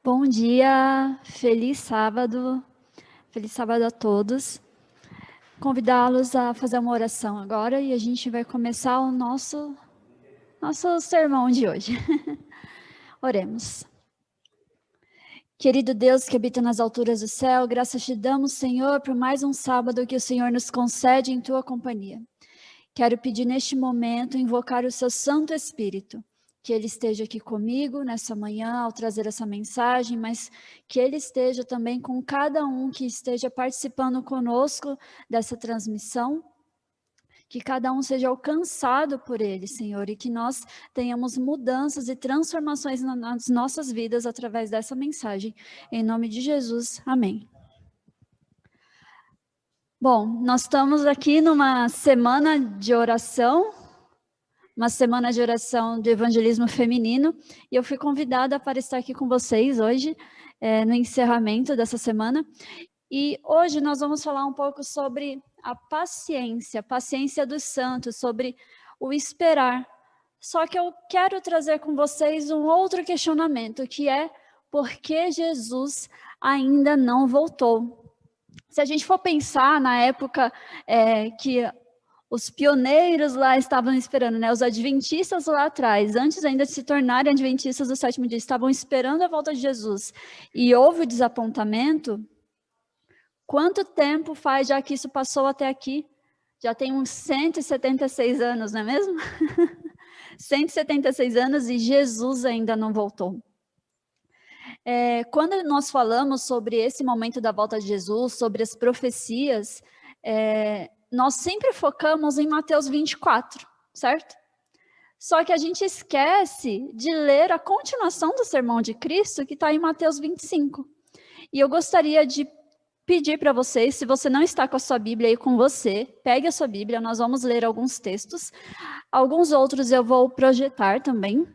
Bom dia, feliz sábado a todos. Convidá-los a fazer uma oração agora e a gente vai começar o nosso sermão de hoje. Oremos. Querido Deus que habita nas alturas do céu, graças te damos, Senhor, por mais um sábado que o Senhor nos concede em tua companhia. Quero pedir neste momento, invocar o seu Santo Espírito, que ele esteja aqui comigo nessa manhã ao trazer essa mensagem, mas que ele esteja também com cada um que esteja participando conosco dessa transmissão, que cada um seja alcançado por ele, Senhor, e que nós tenhamos mudanças e transformações nas nossas vidas através dessa mensagem. Em nome de Jesus, amém. Bom, nós estamos aqui numa semana de oração, do evangelismo feminino, e eu fui convidada para estar aqui com vocês hoje, no encerramento dessa semana, e hoje nós vamos falar um pouco sobre a paciência dos santos, sobre o esperar. Só que eu quero trazer com vocês um outro questionamento, que é por que Jesus ainda não voltou? Se a gente for pensar na época que os pioneiros lá estavam esperando, né? Os adventistas lá atrás, antes ainda de se tornarem adventistas do sétimo dia, estavam esperando a volta de Jesus. E houve o desapontamento. Quanto tempo faz já que isso passou até aqui? Já tem uns 176 anos, não é mesmo? 176 anos e Jesus ainda não voltou. Quando nós falamos sobre esse momento da volta de Jesus, sobre as profecias, nós sempre focamos em Mateus 24, certo? Só que a gente esquece de ler a continuação do sermão de Cristo, que está em Mateus 25. E eu gostaria de pedir para vocês, se você não está com a sua Bíblia aí com você, pegue a sua Bíblia, nós vamos ler alguns textos. Alguns outros eu vou projetar também.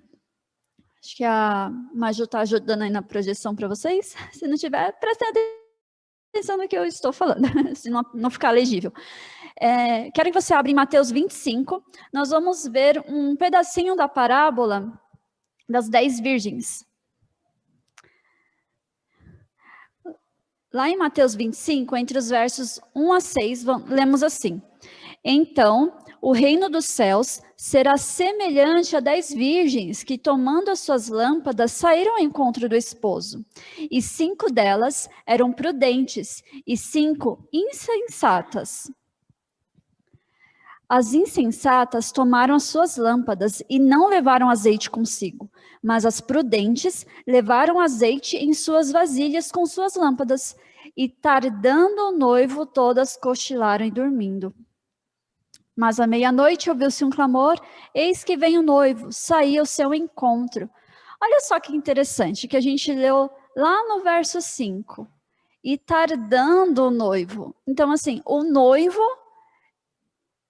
Acho que a Maju está ajudando aí na projeção para vocês. Se não tiver, prestem atenção no que eu estou falando, se não ficar legível. Quero que você abra em Mateus 25. Nós vamos ver um pedacinho da parábola das 10 virgens. Lá em Mateus 25, entre os versos 1 a 6, lemos assim: Então, o reino dos céus será semelhante a 10 virgens que, tomando as suas lâmpadas, saíram ao encontro do esposo. E 5 delas eram prudentes e 5 insensatas. As insensatas tomaram as suas lâmpadas e não levaram azeite consigo, mas as prudentes levaram azeite em suas vasilhas com suas lâmpadas. E tardando o noivo, todas cochilaram e dormindo. Mas à meia-noite ouviu-se um clamor: eis que vem o noivo, saí ao seu encontro. Olha só que interessante, que a gente leu lá no verso 5. E tardando o noivo. Então, assim, o noivo,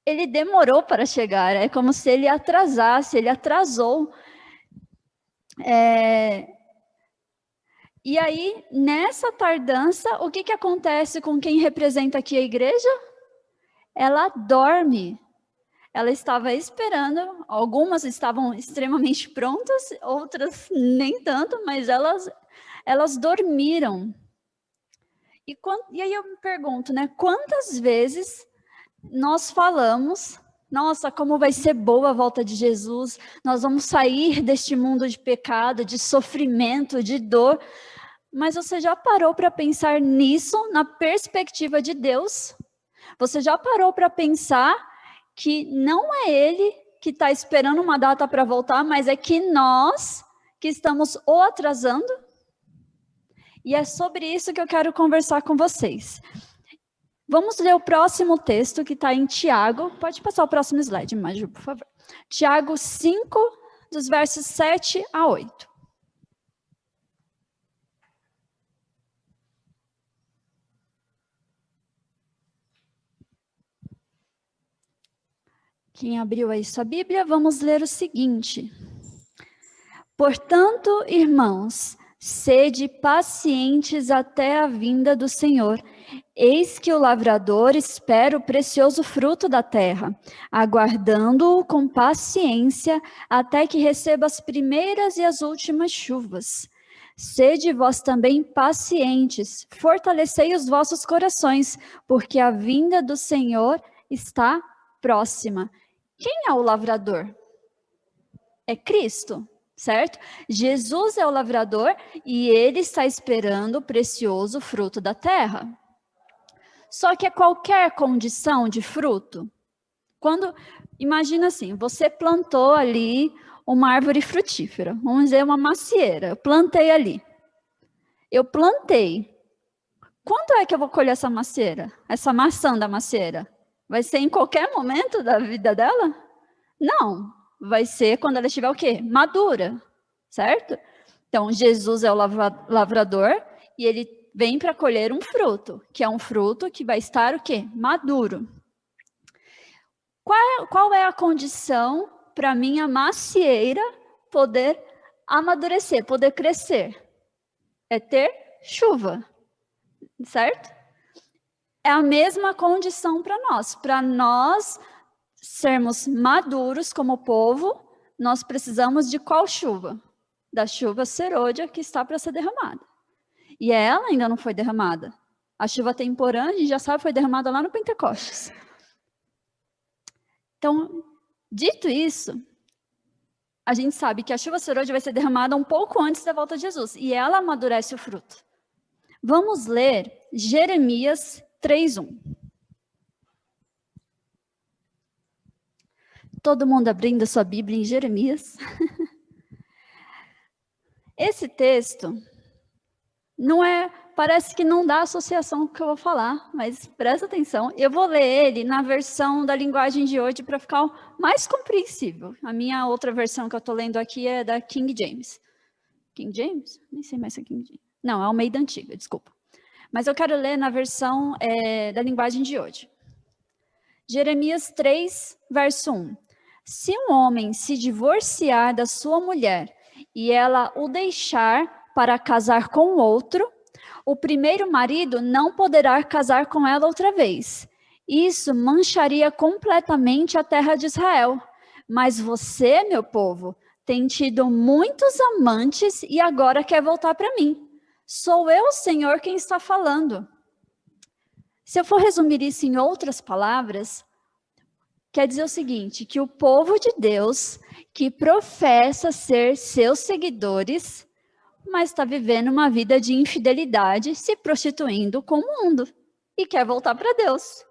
ele demorou para chegar, é como se ele atrasasse, ele atrasou. E aí, nessa tardança, o que acontece com quem representa aqui a igreja? Ela dorme. Ela estava esperando, algumas estavam extremamente prontas, outras nem tanto, mas elas dormiram. E aí eu me pergunto, né? Quantas vezes nós falamos: nossa, como vai ser boa a volta de Jesus, nós vamos sair deste mundo de pecado, de sofrimento, de dor. Mas você já parou para pensar nisso na perspectiva de Deus? Você já parou para pensar que não é Ele que está esperando uma data para voltar, mas é que nós que estamos o atrasando? E é sobre isso que eu quero conversar com vocês. Vamos ler o próximo texto, que está em Tiago. Pode passar o próximo slide, Maju, por favor. Tiago 5, dos versos 7 a 8. Quem abriu aí sua Bíblia, vamos ler o seguinte: Portanto, irmãos, sede pacientes até a vinda do Senhor. Eis que o lavrador espera o precioso fruto da terra, aguardando-o com paciência até que receba as primeiras e as últimas chuvas. Sede vós também pacientes, fortalecei os vossos corações, porque a vinda do Senhor está próxima. Quem é o lavrador? É Cristo, certo? Jesus é o lavrador e ele está esperando o precioso fruto da terra. Só que é qualquer condição de fruto. Imagina assim, você plantou ali uma árvore frutífera, vamos dizer uma macieira, eu plantei ali. Eu plantei. Quando é que eu vou colher essa macieira? Essa maçã da macieira? Vai ser em qualquer momento da vida dela? Não. Vai ser quando ela estiver o quê? Madura, certo? Então, Jesus é o lavrador e ele vem para colher um fruto, que é um fruto que vai estar o quê? Maduro. Qual é a condição para minha macieira poder amadurecer, poder crescer? É ter chuva, certo? É a mesma condição para nós. Para nós sermos maduros como povo, nós precisamos de qual chuva? Da chuva serôdia que está para ser derramada. E ela ainda não foi derramada. A chuva temporã, a gente já sabe, foi derramada lá no Pentecostes. Então, dito isso, a gente sabe que a chuva serôdia vai ser derramada um pouco antes da volta de Jesus. E ela amadurece o fruto. Vamos ler Jeremias 3:1. Todo mundo abrindo a sua Bíblia em Jeremias. Esse texto parece que não dá associação com o que eu vou falar, mas presta atenção. Eu vou ler ele na versão da linguagem de hoje para ficar mais compreensível. A minha outra versão que eu estou lendo aqui é da King James. King James? Nem sei mais se é King James. Não, é Almeida Antiga, desculpa. Mas eu quero ler na versão da linguagem de hoje. Jeremias 3, verso 1. Se um homem se divorciar da sua mulher e ela o deixar para casar com outro, o primeiro marido não poderá casar com ela outra vez. Isso mancharia completamente a terra de Israel. Mas você, meu povo, tem tido muitos amantes e agora quer voltar para mim. Sou eu, Senhor, quem está falando. Se eu for resumir isso em outras palavras, quer dizer o seguinte, que o povo de Deus, que professa ser seus seguidores, mas está vivendo uma vida de infidelidade, se prostituindo com o mundo, e quer voltar para Deus.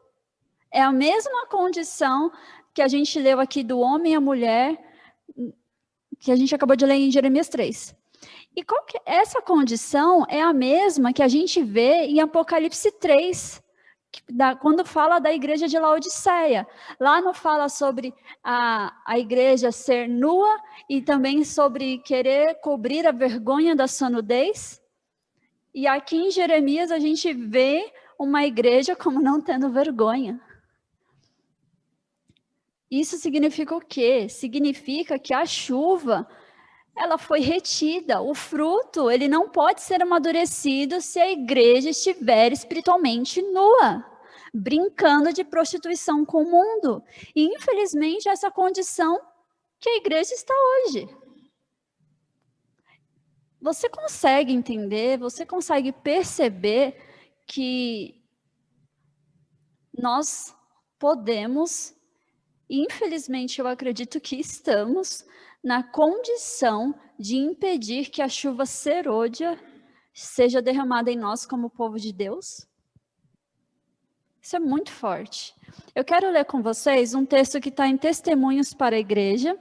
É a mesma condição que a gente leu aqui do homem e a mulher, que a gente acabou de ler em Jeremias 3. E essa condição é a mesma que a gente vê em Apocalipse 3, quando fala da igreja de Laodiceia. Lá não fala sobre a igreja ser nua e também sobre querer cobrir a vergonha da sua nudez. E aqui em Jeremias a gente vê uma igreja como não tendo vergonha. Isso significa o quê? Significa que a chuva, ela foi retida. O fruto, ele não pode ser amadurecido se a igreja estiver espiritualmente nua, brincando de prostituição com o mundo. E, infelizmente, essa condição que a igreja está hoje. Você consegue entender, você consegue perceber que nós podemos, infelizmente, eu acredito que estamos na condição de impedir que a chuva serôdia seja derramada em nós como povo de Deus? Isso é muito forte. Eu quero ler com vocês um texto que está em Testemunhos para a Igreja,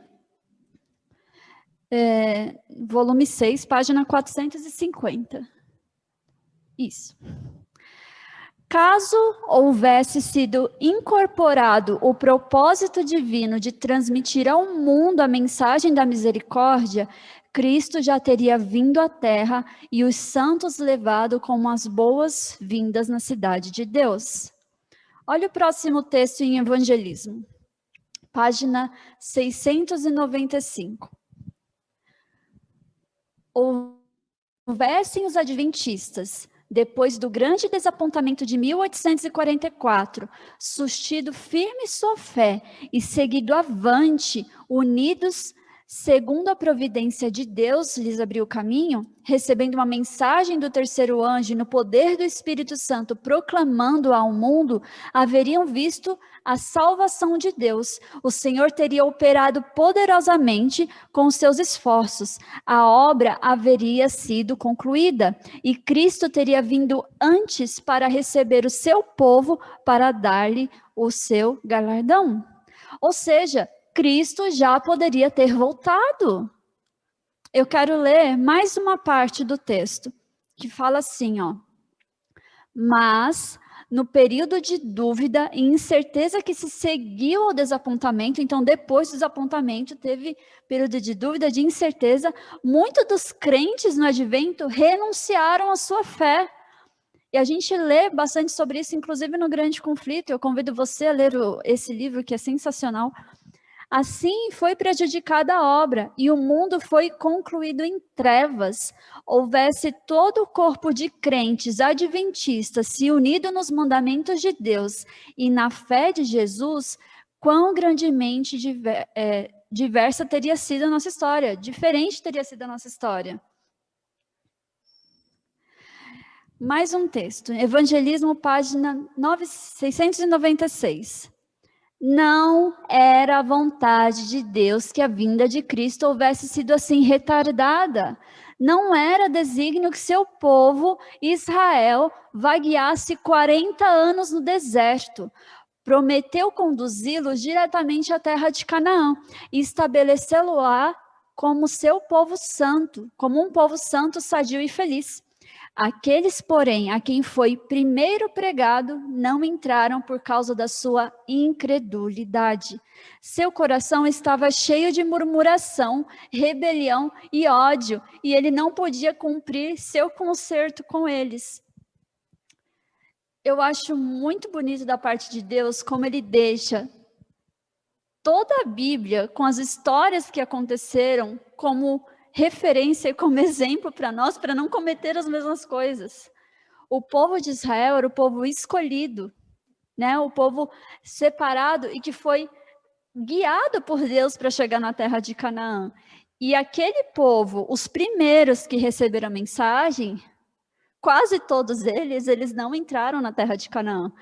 volume 6, página 450. Isso. Caso houvesse sido incorporado o propósito divino de transmitir ao mundo a mensagem da misericórdia, Cristo já teria vindo à terra e os santos levado como as boas-vindas na cidade de Deus. Olha o próximo texto em Evangelismo, página 695. Houvessem os adventistas, depois do grande desapontamento de 1844, sustido firme sua fé e seguido avante, unidos Segundo a providência de Deus lhes abriu o caminho, recebendo uma mensagem do terceiro anjo no poder do Espírito Santo, proclamando ao mundo, haveriam visto a salvação de Deus. O Senhor teria operado poderosamente com seus esforços. A obra haveria sido concluída e Cristo teria vindo antes para receber o seu povo para dar-lhe o seu galardão. Ou seja, Cristo já poderia ter voltado. Eu quero ler mais uma parte do texto, que fala assim, ó. Mas, no período de dúvida e incerteza que se seguiu ao desapontamento, então depois do desapontamento teve período de dúvida, de incerteza, muitos dos crentes no advento renunciaram à sua fé. E a gente lê bastante sobre isso, inclusive no Grande Conflito. Eu convido você a ler esse livro, que é sensacional. Assim foi prejudicada a obra, e o mundo foi concluído em trevas. Houvesse todo o corpo de crentes adventistas se unido nos mandamentos de Deus e na fé de Jesus, quão grandemente diversa teria sido a nossa história, diferente teria sido a nossa história. Mais um texto, Evangelismo, página 696. Não era a vontade de Deus que a vinda de Cristo houvesse sido assim retardada. Não era desígnio que seu povo, Israel, vagueasse 40 anos no deserto. Prometeu conduzi-los diretamente à terra de Canaã e estabelecê-lo lá como seu povo santo, como um povo santo, sadio e feliz. Aqueles, porém, a quem foi primeiro pregado, não entraram por causa da sua incredulidade. Seu coração estava cheio de murmuração, rebelião e ódio, e ele não podia cumprir seu concerto com eles. Eu acho muito bonito da parte de Deus como ele deixa toda a Bíblia, com as histórias que aconteceram, como referência e como exemplo para nós, para não cometer as mesmas coisas. O povo de Israel era o povo escolhido, né? O povo separado e que foi guiado por Deus para chegar na terra de Canaã. E aquele povo, os primeiros que receberam a mensagem, quase todos eles não entraram na terra de Canaã.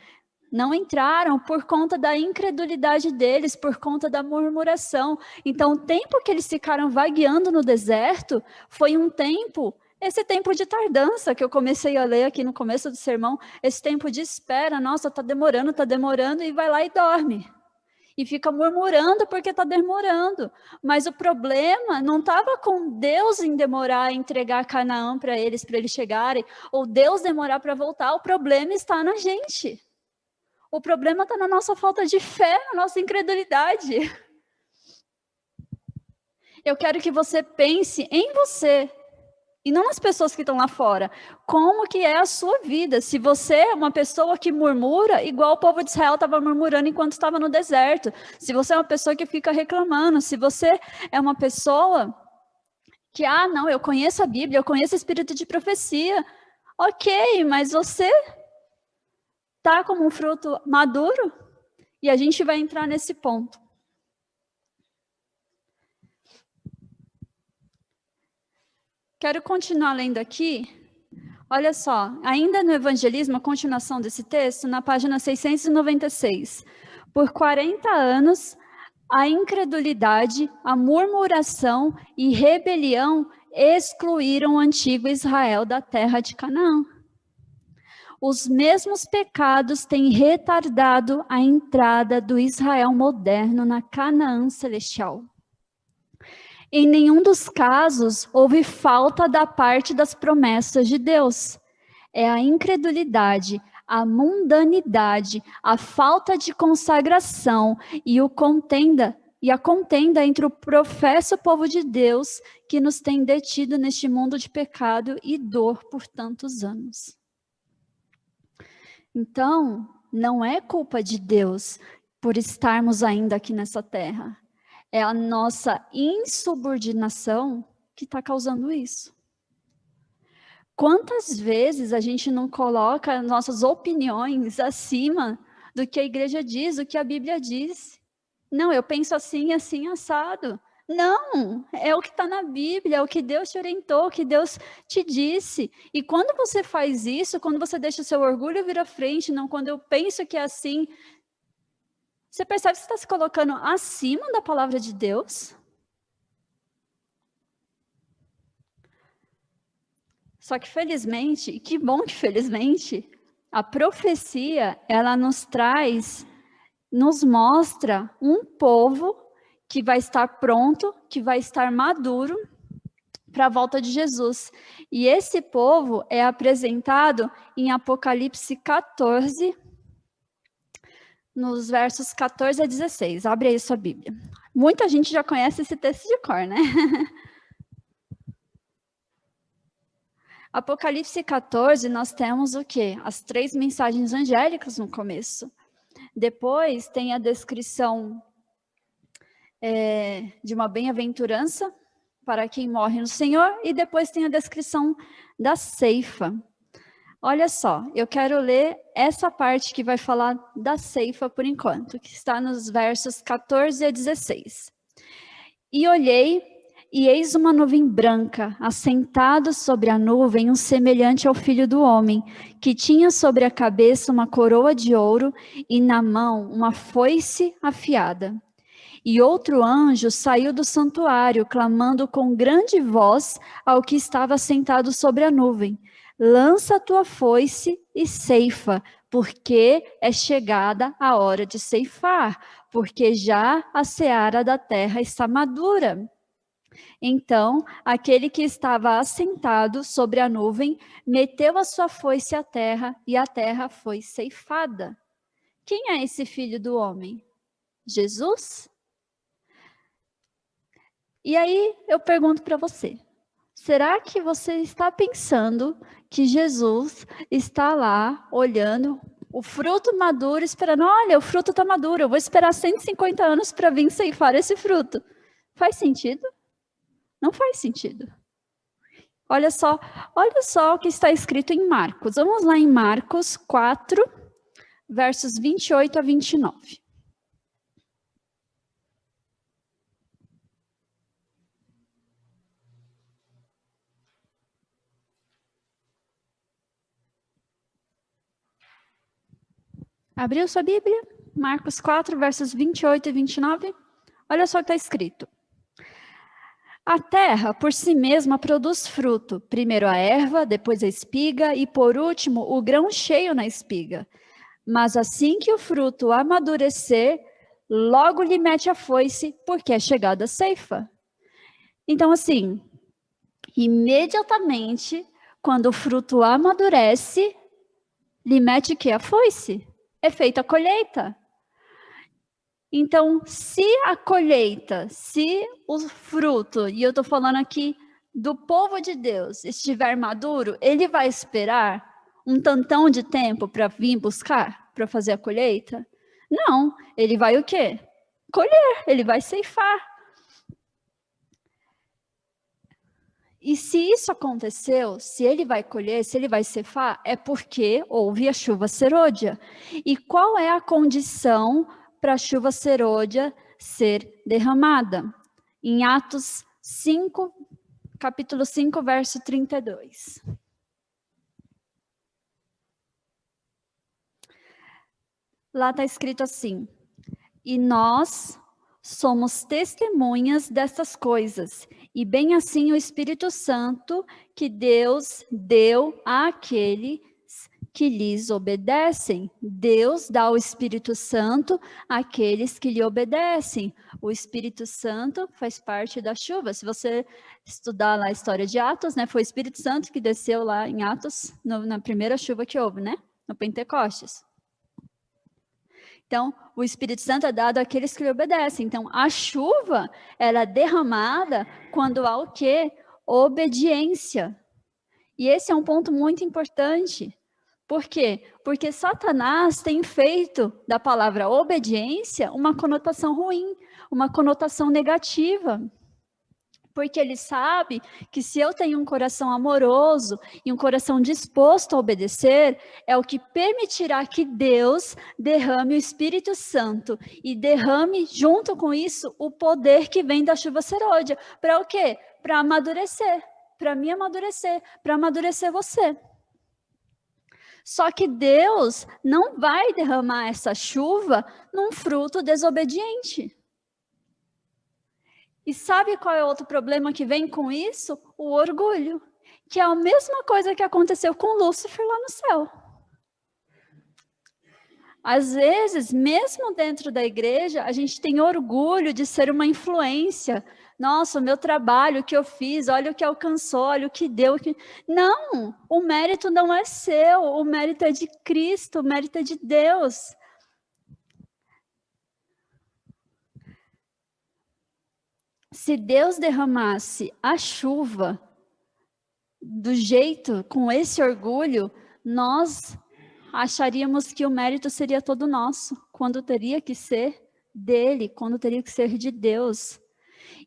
Não entraram por conta da incredulidade deles, por conta da murmuração. Então, o tempo que eles ficaram vagueando no deserto foi um tempo, esse tempo de tardança que eu comecei a ler aqui no começo do sermão, esse tempo de espera, nossa, está demorando, e vai lá e dorme. E fica murmurando porque está demorando. Mas o problema não estava com Deus em demorar a entregar Canaã para eles chegarem, ou Deus demorar para voltar, o problema está na gente. O problema está na nossa falta de fé, na nossa incredulidade. Eu quero que você pense em você e não nas pessoas que estão lá fora. Como que é a sua vida? Se você é uma pessoa que murmura, igual o povo de Israel estava murmurando enquanto estava no deserto. Se você é uma pessoa que fica reclamando. Se você é uma pessoa que, não, eu conheço a Bíblia, eu conheço o espírito de profecia. Ok, mas você está como um fruto maduro? E a gente vai entrar nesse ponto. Quero continuar lendo aqui. Olha só, ainda no Evangelismo, a continuação desse texto, na página 696. Por 40 anos, a incredulidade, a murmuração e rebelião excluíram o antigo Israel da terra de Canaã. Os mesmos pecados têm retardado a entrada do Israel moderno na Canaã celestial. Em nenhum dos casos houve falta da parte das promessas de Deus. É a incredulidade, a mundanidade, a falta de consagração e a contenda entre o professo povo de Deus que nos tem detido neste mundo de pecado e dor por tantos anos. Então, não é culpa de Deus por estarmos ainda aqui nessa terra. É a nossa insubordinação que está causando isso. Quantas vezes a gente não coloca nossas opiniões acima do que a igreja diz, do que a Bíblia diz? Não, eu penso assim, assim, assado. Não, é o que está na Bíblia, é o que Deus te orientou, o que Deus te disse. E quando você faz isso, quando você deixa o seu orgulho vir à frente, não quando eu penso que é assim, você percebe que você está se colocando acima da palavra de Deus? Só que felizmente, e que bom que felizmente, a profecia, ela nos traz, nos mostra um povo que vai estar pronto, que vai estar maduro para a volta de Jesus. E esse povo é apresentado em Apocalipse 14, nos versos 14 a 16. Abre aí sua Bíblia. Muita gente já conhece esse texto de cor, né? Apocalipse 14, nós temos o quê? As 3 mensagens angélicas no começo. Depois tem a descrição de uma bem-aventurança para quem morre no Senhor, e depois tem a descrição da ceifa. Olha só, eu quero ler essa parte que vai falar da ceifa por enquanto, que está nos versos 14 a 16. E olhei, e eis uma nuvem branca, assentado sobre a nuvem, um semelhante ao Filho do Homem, que tinha sobre a cabeça uma coroa de ouro e na mão uma foice afiada. E outro anjo saiu do santuário, clamando com grande voz ao que estava sentado sobre a nuvem: lança a tua foice e ceifa, porque é chegada a hora de ceifar, porque já a seara da terra está madura. Então, aquele que estava assentado sobre a nuvem meteu a sua foice à terra, e a terra foi ceifada. Quem é esse Filho do Homem? Jesus? E aí eu pergunto para você, será que você está pensando que Jesus está lá olhando o fruto maduro, esperando, olha, o fruto está maduro, eu vou esperar 150 anos para vir ceifar esse fruto? Faz sentido? Não faz sentido. Olha só o que está escrito em Marcos. Vamos lá em Marcos 4, versos 28 a 29. Abriu sua Bíblia? Marcos 4, versos 28 e 29. Olha só o que está escrito. A terra, por si mesma, produz fruto. Primeiro a erva, depois a espiga e, por último, o grão cheio na espiga. Mas assim que o fruto amadurecer, logo lhe mete a foice, porque é chegada a ceifa. Então, assim, imediatamente, quando o fruto amadurece, lhe mete o quê? A foice. É feita a colheita. Então, se a colheita, se o fruto, e eu estou falando aqui do povo de Deus, estiver maduro, ele vai esperar um tantão de tempo para vir buscar, para fazer a colheita? Não, ele vai o quê? Colher, ele vai ceifar. E se isso aconteceu, se ele vai colher, se ele vai ceifar, é porque houve a chuva serôdia. E qual é a condição para a chuva serôdia ser derramada? Em Atos 5, capítulo 5, verso 32. Lá está escrito assim: e nós somos testemunhas dessas coisas, e bem assim o Espírito Santo que Deus deu àqueles que lhes obedecem. Deus dá o Espírito Santo àqueles que lhe obedecem. O Espírito Santo faz parte da chuva. Se você estudar lá a história de Atos, né, foi o Espírito Santo que desceu lá em Atos, na primeira chuva que houve, né, no Pentecostes. Então, o Espírito Santo é dado àqueles que lhe obedecem. Então, a chuva, ela é derramada quando há o quê? Obediência. E esse é um ponto muito importante. Por quê? Porque Satanás tem feito da palavra obediência uma conotação ruim, uma conotação negativa. Porque ele sabe que se eu tenho um coração amoroso e um coração disposto a obedecer, é o que permitirá que Deus derrame o Espírito Santo e derrame, junto com isso, o poder que vem da chuva serôdia. Para o quê? Para amadurecer, para me amadurecer, para amadurecer você. Só que Deus não vai derramar essa chuva num fruto desobediente. E sabe qual é outro problema que vem com isso? O orgulho, que é a mesma coisa que aconteceu com Lúcifer lá no céu. Às vezes, mesmo dentro da igreja, a gente tem orgulho de ser uma influência. Nossa, o meu trabalho, o que eu fiz, olha o que alcançou, olha o que deu. Não, o mérito não é seu, o mérito é de Cristo, o mérito é de Deus. Se Deus derramasse a chuva do jeito, com esse orgulho, nós acharíamos que o mérito seria todo nosso, quando teria que ser dele, quando teria que ser de Deus.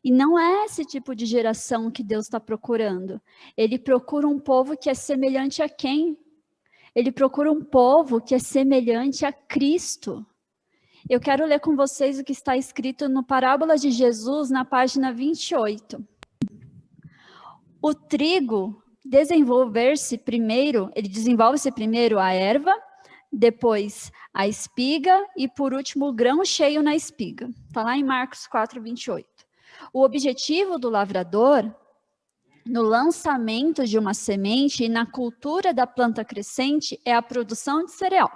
E não é esse tipo de geração que Deus está procurando. Ele procura um povo que é semelhante a quem? Ele procura um povo que é semelhante a Cristo. Eu quero ler com vocês o que está escrito no Parábola de Jesus, na página 28. O trigo ele desenvolve-se primeiro a erva, depois a espiga e, por último, o grão cheio na espiga. Está lá em Marcos 4, 28. O objetivo do lavrador, no lançamento de uma semente e na cultura da planta crescente, é a produção de cereal.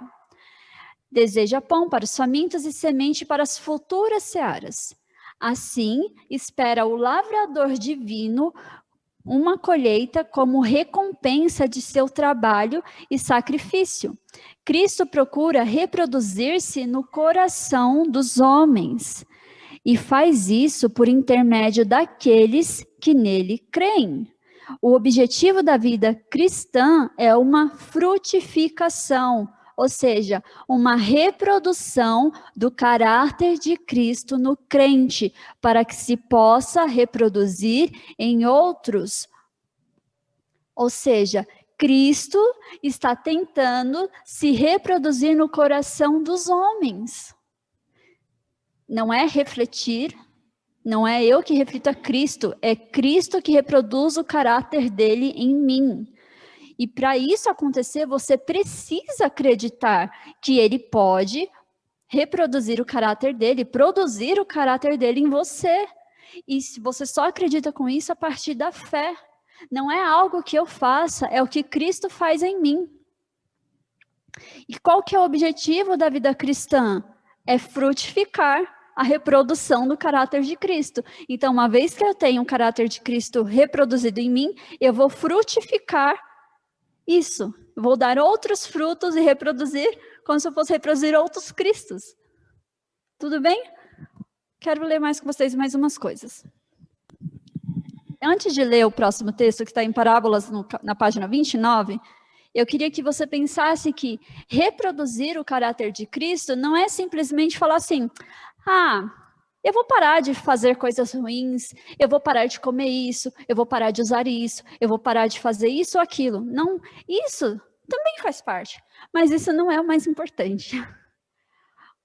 Deseja pão para os famintos e semente para as futuras searas. Assim, espera o lavrador divino uma colheita como recompensa de seu trabalho e sacrifício. Cristo procura reproduzir-se no coração dos homens e faz isso por intermédio daqueles que nele creem. O objetivo da vida cristã é uma frutificação, ou seja, uma reprodução do caráter de Cristo no crente, para que se possa reproduzir em outros. Ou seja, Cristo está tentando se reproduzir no coração dos homens. Não é refletir, não é eu que reflito a Cristo, é Cristo que reproduz o caráter dele em mim. E para isso acontecer, você precisa acreditar que ele pode reproduzir o caráter dele, produzir o caráter dele em você. E se você só acredita com isso a partir da fé. Não é algo que eu faça, é o que Cristo faz em mim. E qual que é o objetivo da vida cristã? É frutificar a reprodução do caráter de Cristo. Então, uma vez que eu tenho um caráter de Cristo reproduzido em mim, eu vou frutificar isso. Eu vou dar outros frutos e reproduzir como se eu fosse reproduzir outros Cristos. Tudo bem? Quero ler mais com vocês mais umas coisas. Antes de ler o próximo texto, que está em Parábolas, na página 29, eu queria que você pensasse que reproduzir o caráter de Cristo não é simplesmente falar assim, eu vou parar de fazer coisas ruins, eu vou parar de comer isso, eu vou parar de usar isso, eu vou parar de fazer isso ou aquilo. Não, isso também faz parte, mas isso não é o mais importante.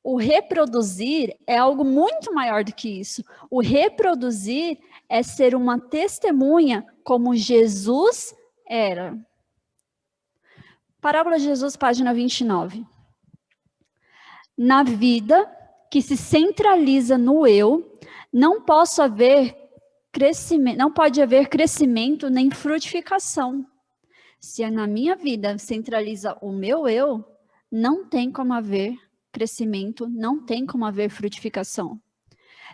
O reproduzir é algo muito maior do que isso. O reproduzir é ser uma testemunha como Jesus era. Parábola de Jesus, página 29. Na vida que se centraliza no eu, não pode haver crescimento nem frutificação. Se na minha vida centraliza o meu eu, não tem como haver crescimento, não tem como haver frutificação.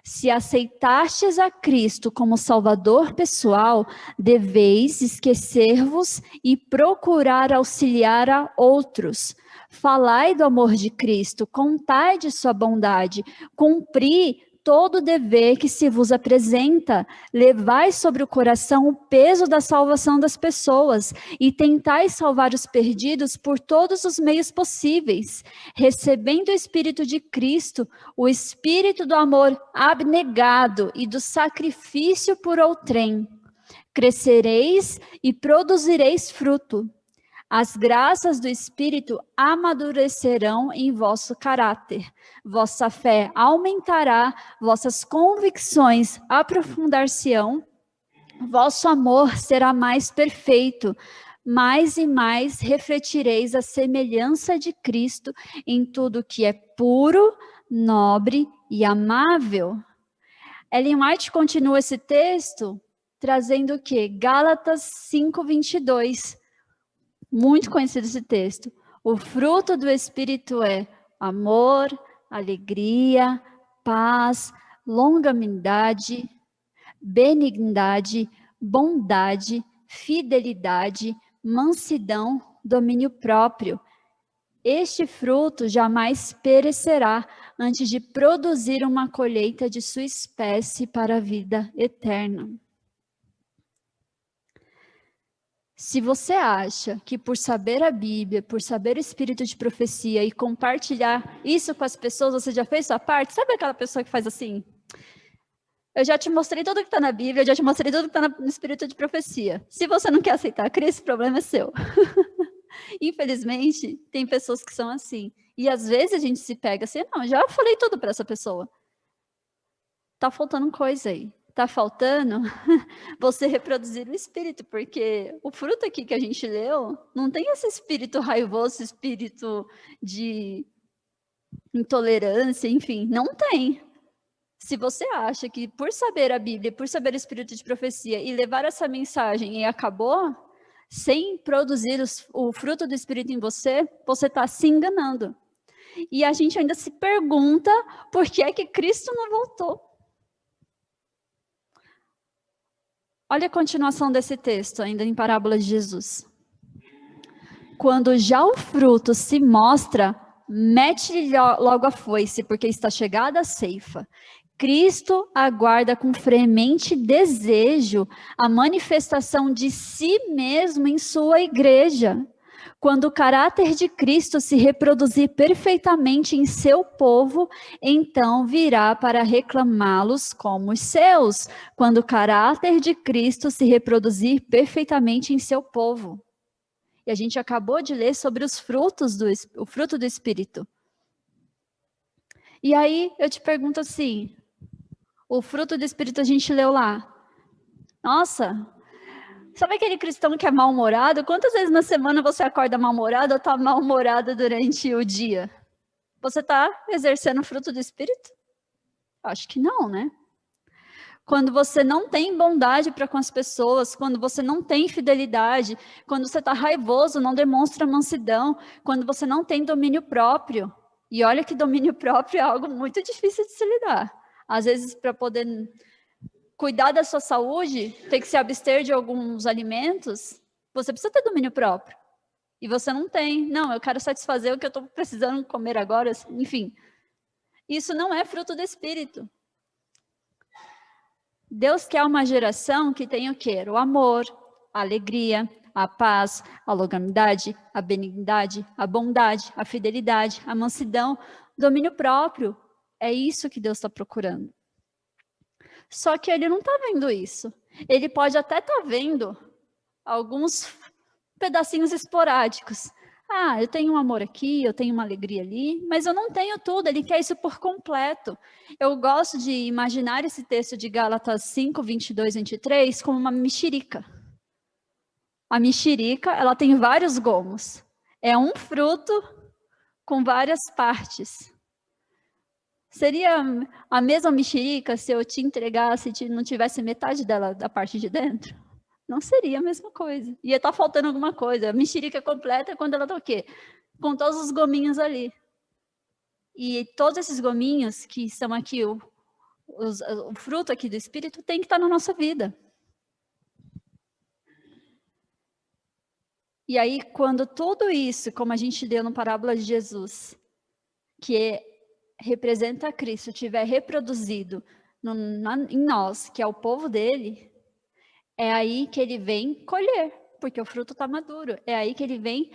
Se aceitastes a Cristo como Salvador pessoal, deveis esquecer-vos e procurar auxiliar a outros. Falai do amor de Cristo, contai de sua bondade, cumpri todo o dever que se vos apresenta, levai sobre o coração o peso da salvação das pessoas e tentai salvar os perdidos por todos os meios possíveis, recebendo o Espírito de Cristo, o Espírito do amor abnegado e do sacrifício por outrem. Crescereis e produzireis fruto. As graças do Espírito amadurecerão em vosso caráter. Vossa fé aumentará, vossas convicções aprofundar-se-ão, vosso amor será mais perfeito. Mais e mais refletireis a semelhança de Cristo em tudo que é puro, nobre e amável. Ellen White continua esse texto trazendo o quê? Gálatas 5:22. Muito conhecido esse texto. O fruto do Espírito é amor, alegria, paz, longanimidade, benignidade, bondade, fidelidade, mansidão, domínio próprio. Este fruto jamais perecerá antes de produzir uma colheita de sua espécie para a vida eterna. Se você acha que por saber a Bíblia, por saber o espírito de profecia e compartilhar isso com as pessoas, você já fez sua parte? Sabe aquela pessoa que faz assim? Eu já te mostrei tudo que está na Bíblia, eu já te mostrei tudo que está no espírito de profecia. Se você não quer aceitar Cristo, esse problema é seu. Infelizmente, tem pessoas que são assim. E às vezes a gente se pega assim, não, já falei tudo para essa pessoa. Tá faltando coisa aí. Tá faltando você reproduzir o espírito, porque o fruto aqui que a gente leu não tem esse espírito raivoso, espírito de intolerância, enfim, não tem. Se você acha que por saber a Bíblia, por saber o espírito de profecia e levar essa mensagem e acabou, sem produzir o fruto do espírito em você, você está se enganando. E a gente ainda se pergunta por que é que Cristo não voltou. Olha a continuação desse texto, ainda em Parábola de Jesus. Quando já o fruto se mostra, mete-lhe logo a foice, porque está chegada a ceifa. Cristo aguarda com fremente desejo a manifestação de si mesmo em sua igreja. Quando o caráter de Cristo se reproduzir perfeitamente em seu povo, então virá para reclamá-los como os seus. Quando o caráter de Cristo se reproduzir perfeitamente em seu povo. E a gente acabou de ler sobre os frutos o fruto do Espírito. E aí eu te pergunto assim, o fruto do Espírito a gente leu lá. Nossa, sabe aquele cristão que é mal-humorado? Quantas vezes na semana você acorda mal-humorado ou está mal-humorado durante o dia? Você está exercendo o fruto do Espírito? Acho que não, né? Quando você não tem bondade para com as pessoas, quando você não tem fidelidade, quando você está raivoso, não demonstra mansidão, quando você não tem domínio próprio. E olha que domínio próprio é algo muito difícil de se lidar. Às vezes, para poder cuidar da sua saúde, ter que se abster de alguns alimentos, você precisa ter domínio próprio. E você não tem. Não, eu quero satisfazer o que eu estou precisando comer agora. Enfim, isso não é fruto do Espírito. Deus quer uma geração que tenha o quê? O amor, a alegria, a paz, a longanimidade, a benignidade, a bondade, a fidelidade, a mansidão, domínio próprio. É isso que Deus está procurando. Só que ele não está vendo isso. Ele pode até estar vendo alguns pedacinhos esporádicos. Ah, eu tenho um amor aqui, eu tenho uma alegria ali, mas eu não tenho tudo, ele quer isso por completo. Eu gosto de imaginar esse texto de Gálatas 5, 22, 23 como uma mexerica. A mexerica, ela tem vários gomos. É um fruto com várias partes. Seria a mesma mexerica se eu te entregasse e não tivesse metade dela da parte de dentro? Não seria a mesma coisa. Ia estar faltando alguma coisa. A mexerica completa é quando ela está o quê? Com todos os gominhos ali. E todos esses gominhos que são aqui, o fruto aqui do Espírito, tem que estar na nossa vida. E aí, quando tudo isso, como a gente deu no Parábola de Jesus, que representa Cristo tiver reproduzido em nós, que é o povo dele, é aí que ele vem colher, porque o fruto está maduro. É aí que ele vem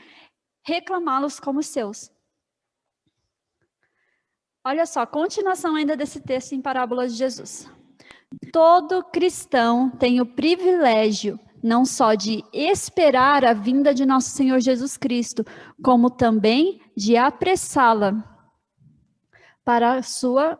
reclamá-los como seus. Olha só, continuação ainda desse texto em Parábolas de Jesus. Todo cristão tem o privilégio não só de esperar a vinda de nosso Senhor Jesus Cristo, como também de apressá-la para a sua...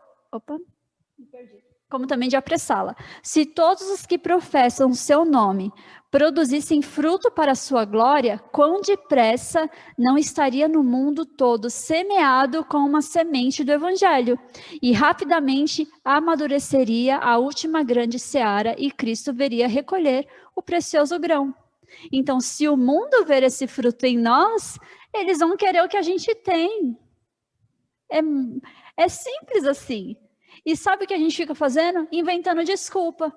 Como também de apressá-la. Se todos os que professam o seu nome produzissem fruto para a sua glória, quão depressa não estaria no mundo todo semeado com uma semente do evangelho, e rapidamente amadureceria a última grande seara e Cristo veria recolher o precioso grão. Então, se o mundo ver esse fruto em nós, eles vão querer o que a gente tem. É simples assim. E sabe o que a gente fica fazendo? Inventando desculpa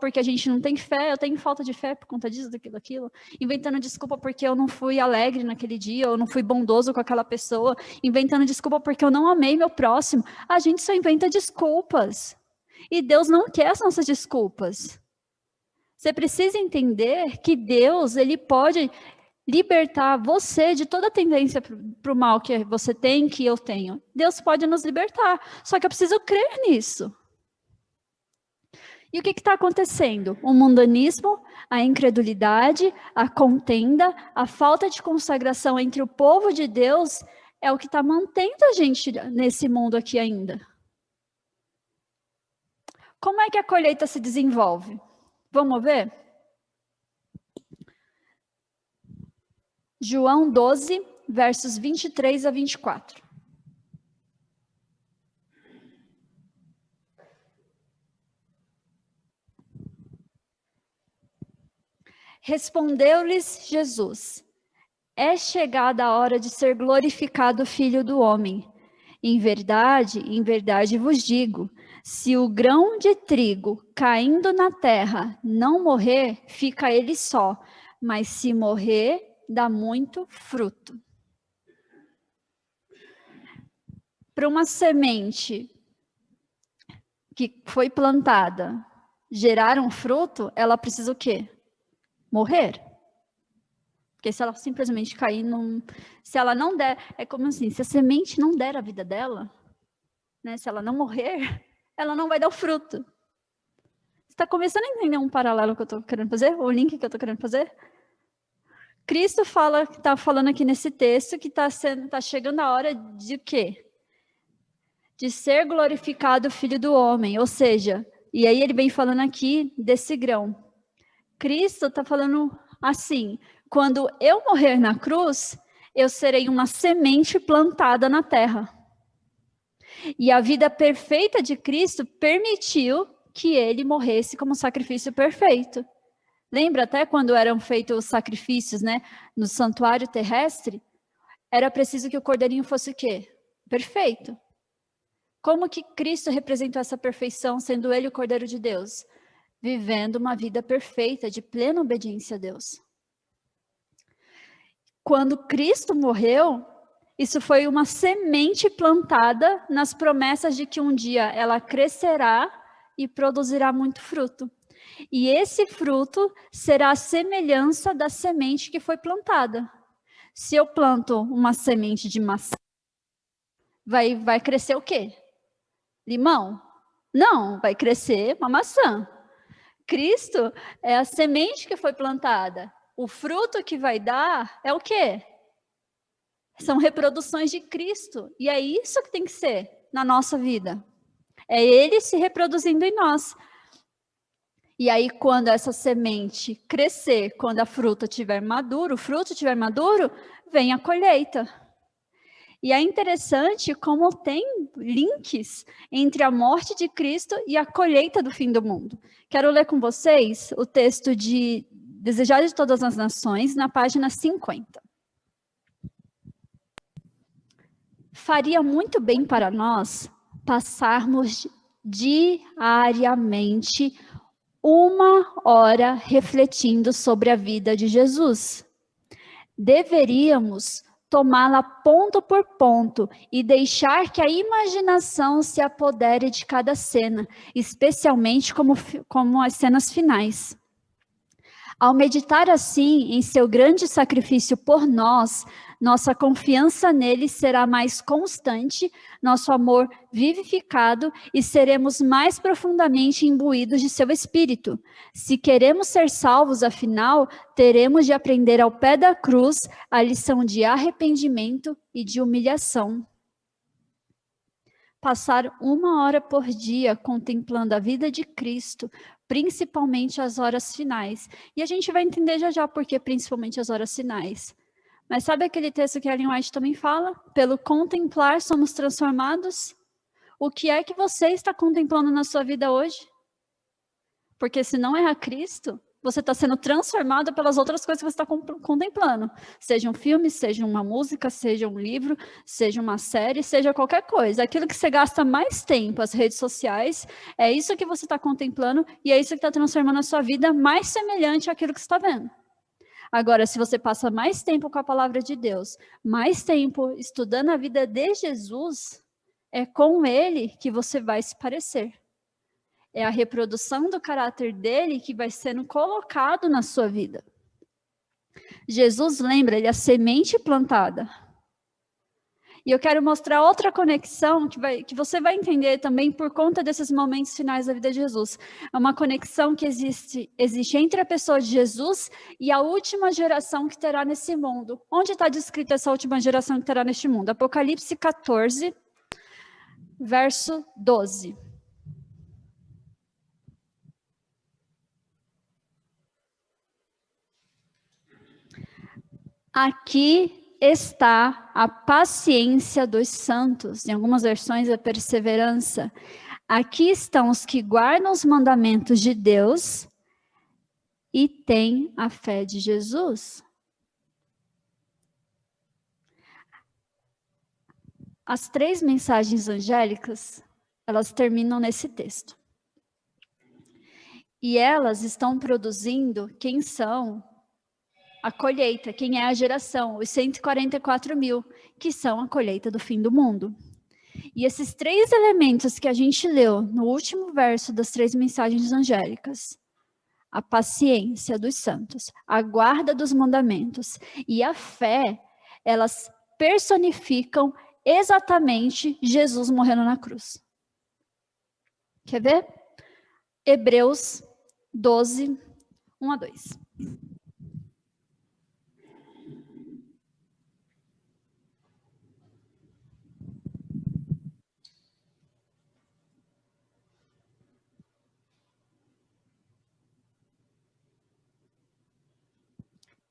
porque a gente não tem fé, eu tenho falta de fé por conta disso, daquilo. Inventando desculpa porque eu não fui alegre naquele dia, eu não fui bondoso com aquela pessoa. Inventando desculpa porque eu não amei meu próximo. A gente só inventa desculpas. E Deus não quer as nossas desculpas. Você precisa entender que Deus, Ele pode libertar você de toda a tendência para o mal que você tem, que eu tenho. Deus pode nos libertar, só que eu preciso crer nisso. E o que está acontecendo? O mundanismo, a incredulidade, a contenda, a falta de consagração entre o povo de Deus é o que está mantendo a gente nesse mundo aqui ainda. Como é que a colheita se desenvolve? Vamos ver? João 12, versos 23 a 24. Respondeu-lhes Jesus: é chegada a hora de ser glorificado o Filho do Homem. Em verdade vos digo, se o grão de trigo caindo na terra não morrer, fica ele só, mas se morrer, dá muito fruto. Para uma semente que foi plantada gerar um fruto, ela precisa o quê? Morrer. Porque se ela simplesmente cair se ela não der, é como assim, se a semente não der a vida dela, né, se ela não morrer, ela não vai dar o fruto. Você está começando a entender um paralelo que eu estou querendo fazer? O link que eu estou querendo fazer? Cristo está falando aqui nesse texto que está chegando a hora de quê? De ser glorificado o Filho do Homem, ou seja, e aí ele vem falando aqui desse grão. Cristo está falando assim, quando eu morrer na cruz, eu serei uma semente plantada na terra. E a vida perfeita de Cristo permitiu que ele morresse como sacrifício perfeito. Lembra até quando eram feitos os sacrifícios, né, no santuário terrestre? Era preciso que o cordeirinho fosse o quê? Perfeito. Como que Cristo representou essa perfeição, sendo ele o Cordeiro de Deus? Vivendo uma vida perfeita, de plena obediência a Deus. Quando Cristo morreu, isso foi uma semente plantada nas promessas de que um dia ela crescerá e produzirá muito fruto. E esse fruto será a semelhança da semente que foi plantada. Se eu planto uma semente de maçã, vai crescer o quê? Limão? Não, vai crescer uma maçã. Cristo é a semente que foi plantada. O fruto que vai dar é o quê? São reproduções de Cristo. E é isso que tem que ser na nossa vida. É Ele se reproduzindo em nós. E aí, quando essa semente crescer, quando a fruta estiver madura, o fruto estiver maduro, vem a colheita. E é interessante como tem links entre a morte de Cristo e a colheita do fim do mundo. Quero ler com vocês o texto de Desejado de Todas as Nações, na página 50. Faria muito bem para nós passarmos diariamente 1 hora refletindo sobre a vida de Jesus. Deveríamos tomá-la ponto por ponto e deixar que a imaginação se apodere de cada cena, especialmente como as cenas finais. Ao meditar assim em seu grande sacrifício por nós, nossa confiança nele será mais constante, nosso amor vivificado e seremos mais profundamente imbuídos de seu espírito. Se queremos ser salvos, afinal, teremos de aprender ao pé da cruz a lição de arrependimento e de humilhação. Passar 1 hora por dia contemplando a vida de Cristo, principalmente as horas finais. E a gente vai entender já já por que principalmente as horas finais. Mas sabe aquele texto que Ellen White também fala? Pelo contemplar somos transformados. O que é que você está contemplando na sua vida hoje? Porque se não é a Cristo, você está sendo transformado pelas outras coisas que você está contemplando. Seja um filme, seja uma música, seja um livro, seja uma série, seja qualquer coisa. Aquilo que você gasta mais tempo, as redes sociais, é isso que você está contemplando e é isso que está transformando a sua vida mais semelhante àquilo que você está vendo. Agora, se você passa mais tempo com a palavra de Deus, mais tempo estudando a vida de Jesus, é com ele que você vai se parecer. É a reprodução do caráter dele que vai sendo colocado na sua vida. Jesus, lembra, ele é a semente plantada. E eu quero mostrar outra conexão que você vai entender também por conta desses momentos finais da vida de Jesus. É uma conexão que existe entre a pessoa de Jesus e a última geração que terá nesse mundo. Onde está descrita essa última geração que terá neste mundo? Apocalipse 14, verso 12. Aqui está a paciência dos santos, em algumas versões a perseverança. Aqui estão os que guardam os mandamentos de Deus e têm a fé de Jesus. As 3 mensagens angélicas, elas terminam nesse texto. E elas estão produzindo quem são a colheita, quem é a geração, os 144 mil, que são a colheita do fim do mundo. E esses 3 elementos que a gente leu no último verso das 3 mensagens angélicas, a paciência dos santos, a guarda dos mandamentos e a fé, elas personificam exatamente Jesus morrendo na cruz. Quer ver? Hebreus 12, 1 a 2.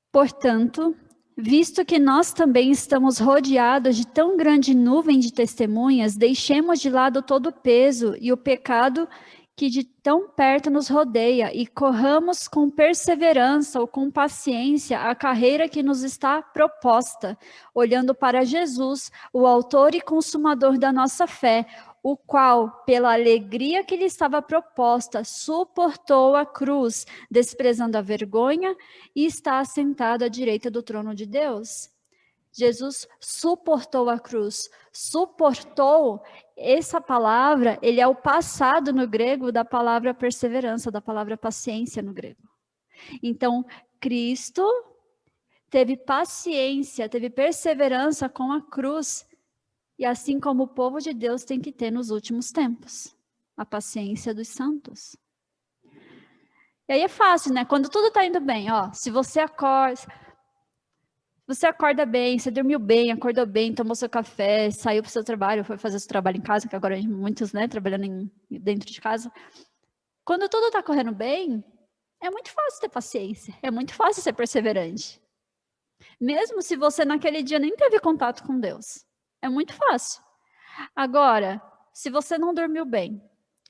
Portanto, visto que nós também estamos rodeados de tão grande nuvem de testemunhas, deixemos de lado todo o peso e o pecado que de tão perto nos rodeia e corramos com perseverança ou com paciência a carreira que nos está proposta, olhando para Jesus, o autor e consumador da nossa fé, o qual, pela alegria que lhe estava proposta, suportou a cruz, desprezando a vergonha, e está assentado à direita do trono de Deus. Jesus suportou a cruz. Suportou, essa palavra, ele é o passado no grego da palavra perseverança, da palavra paciência no grego. Então, Cristo teve paciência, teve perseverança com a cruz, e assim como o povo de Deus tem que ter nos últimos tempos, a paciência dos santos. E aí é fácil, né? Quando tudo está indo bem, ó, se você acorda bem, você dormiu bem, acordou bem, tomou seu café, saiu para o seu trabalho, foi fazer seu trabalho em casa, que agora muitos, né, trabalhando dentro de casa. Quando tudo está correndo bem, é muito fácil ter paciência, é muito fácil ser perseverante. Mesmo se você naquele dia nem teve contato com Deus. É muito fácil. Agora, se você não dormiu bem,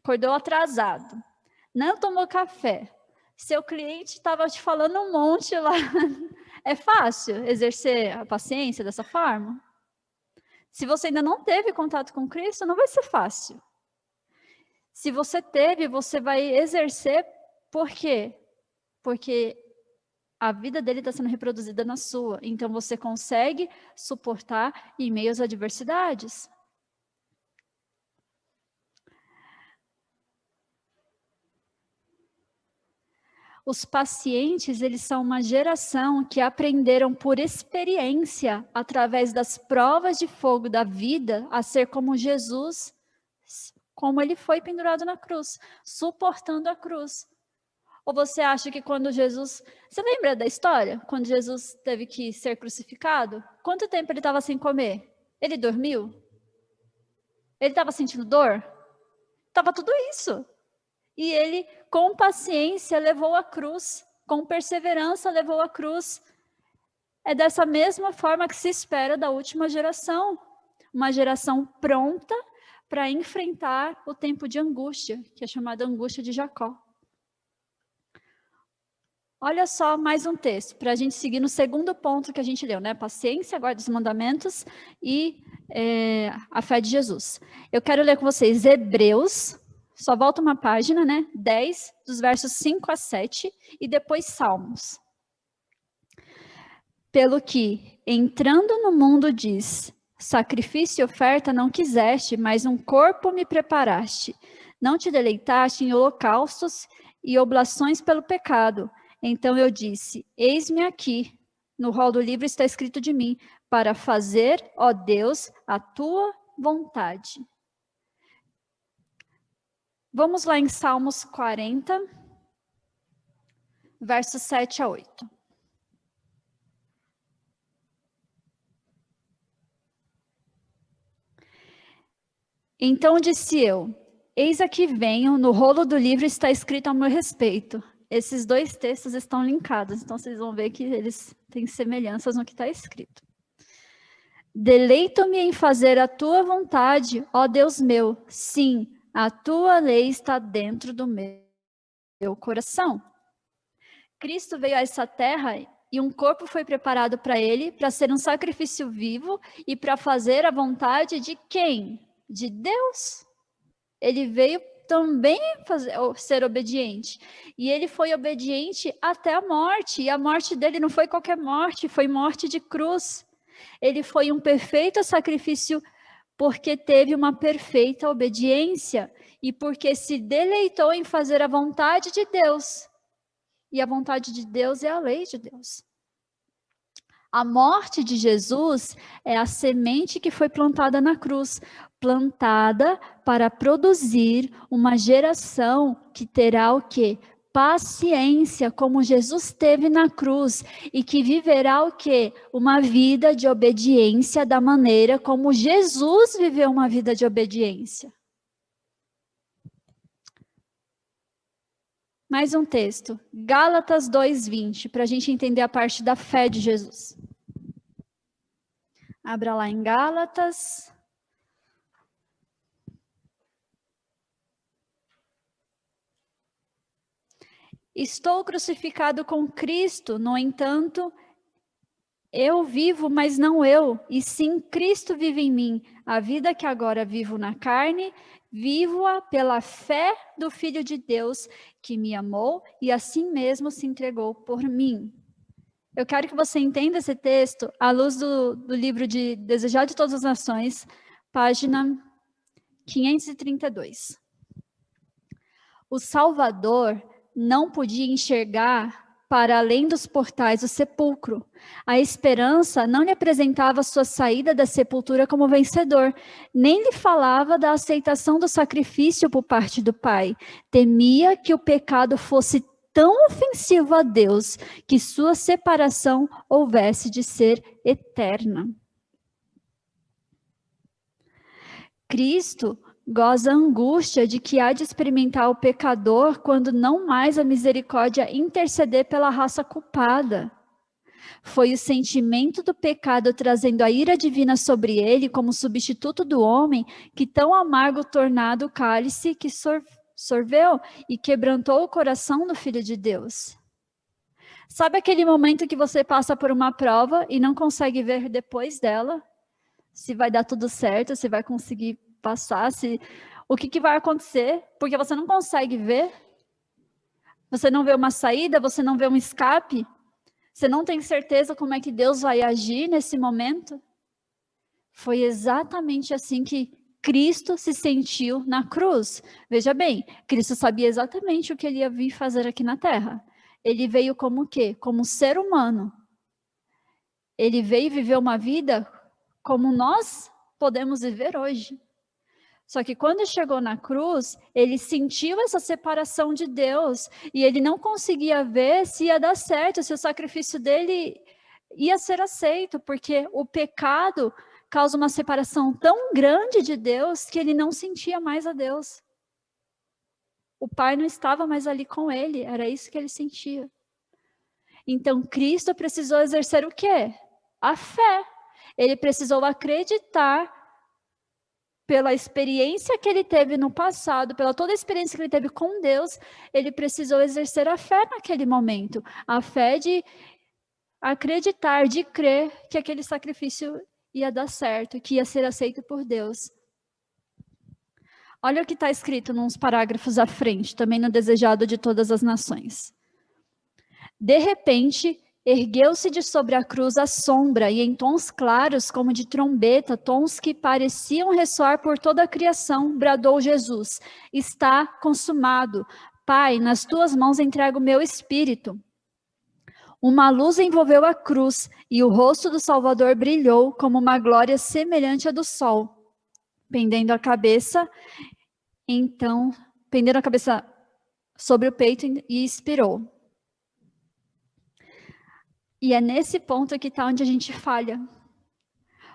acordou atrasado, não tomou café, seu cliente estava te falando um monte lá, é fácil exercer a paciência dessa forma? Se você ainda não teve contato com Cristo, não vai ser fácil. Se você teve, você vai exercer, por quê? Porque a vida dele está sendo reproduzida na sua. Então, você consegue suportar em meio às adversidades. Os pacientes, eles são uma geração que aprenderam por experiência, através das provas de fogo da vida, a ser como Jesus, como ele foi pendurado na cruz, suportando a cruz. Ou você acha que quando Jesus... Você lembra da história? Quando Jesus teve que ser crucificado? Quanto tempo ele estava sem comer? Ele dormiu? Ele estava sentindo dor? Estava tudo isso. E ele, com paciência, levou a cruz. Com perseverança, levou a cruz. É dessa mesma forma que se espera da última geração. Uma geração pronta para enfrentar o tempo de angústia, que é chamada angústia de Jacó. Olha só mais um texto, para a gente seguir no segundo ponto que a gente leu, né? Paciência, guarda os mandamentos e a fé de Jesus. Eu quero ler com vocês Hebreus, só volta uma página, né? 10, dos versos 5 a 7, e depois Salmos. Pelo que, entrando no mundo, diz: sacrifício e oferta não quiseste, mas um corpo me preparaste. Não te deleitaste em holocaustos e oblações pelo pecado. Então eu disse: eis-me aqui. No rol do livro está escrito de mim, para fazer, ó Deus, a tua vontade. Vamos lá em Salmos 40, versos 7 a 8. Então disse eu: eis aqui venho, no rolo do livro está escrito a meu respeito. Esses dois textos estão linkados, então vocês vão ver que eles têm semelhanças no que está escrito. Deleito-me em fazer a tua vontade, ó Deus meu. Sim, a tua lei está dentro do meu coração. Cristo veio a essa terra e um corpo foi preparado para ele, para ser um sacrifício vivo e para fazer a vontade de quem? De Deus. Ele veio também ser obediente. E ele foi obediente até a morte. E a morte dele não foi qualquer morte, foi morte de cruz. Ele foi um perfeito sacrifício porque teve uma perfeita obediência e porque se deleitou em fazer a vontade de Deus. E a vontade de Deus é a lei de Deus. A morte de Jesus é a semente que foi plantada na cruz, plantada para produzir uma geração que terá o quê? Paciência, como Jesus teve na cruz, e que viverá o quê? Uma vida de obediência da maneira como Jesus viveu uma vida de obediência. Mais um texto, Gálatas 2:20, para a gente entender a parte da fé de Jesus. Abra lá em Gálatas. Estou crucificado com Cristo, no entanto, eu vivo, mas não eu, e sim Cristo vive em mim. A vida que agora vivo na carne, vivo-a pela fé do Filho de Deus, que me amou e assim mesmo se entregou por mim. Eu quero que você entenda esse texto à luz do livro de Desejar de Todas as Nações, página 532. O Salvador não podia enxergar para além dos portais do sepulcro. A esperança não lhe apresentava sua saída da sepultura como vencedor, nem lhe falava da aceitação do sacrifício por parte do Pai. Temia que o pecado fosse tão ofensivo a Deus que sua separação houvesse de ser eterna. Cristo goza a angústia de que há de experimentar o pecador quando não mais a misericórdia interceder pela raça culpada. Foi o sentimento do pecado trazendo a ira divina sobre ele como substituto do homem que tão amargo tornado o cálice que sorveu e quebrantou o coração do Filho de Deus. Sabe aquele momento que você passa por uma prova e não consegue ver depois dela? Se vai dar tudo certo, se vai conseguir passar, o que vai acontecer, porque você não consegue ver, você não vê uma saída, você não vê um escape. Você não tem certeza como é que Deus vai agir nesse momento? Foi exatamente assim que Cristo se sentiu na cruz. Veja bem, Cristo sabia exatamente o que ele ia vir fazer aqui na Terra. Ele veio como o quê? Como ser humano. Ele veio viver uma vida como nós podemos viver hoje. Só que quando chegou na cruz, ele sentiu essa separação de Deus e ele não conseguia ver se ia dar certo, se o sacrifício dele ia ser aceito, porque o pecado causa uma separação tão grande de Deus que ele não sentia mais a Deus. O Pai não estava mais ali com ele, era isso que ele sentia. Então Cristo precisou exercer o quê? A fé. Ele precisou acreditar pela experiência que ele teve no passado, pela toda a experiência que ele teve com Deus, ele precisou exercer a fé naquele momento. A fé de acreditar, de crer que aquele sacrifício ia dar certo, que ia ser aceito por Deus. Olha o que está escrito nos parágrafos à frente, também no Desejado de Todas as Nações. De repente, ergueu-se de sobre a cruz a sombra, e em tons claros, como de trombeta, tons que pareciam ressoar por toda a criação, bradou Jesus: está consumado. Pai, nas tuas mãos entrego o meu espírito. Uma luz envolveu a cruz, e o rosto do Salvador brilhou como uma glória semelhante à do sol. Pendendo a cabeça sobre o peito, e expirou. E é nesse ponto que está onde a gente falha.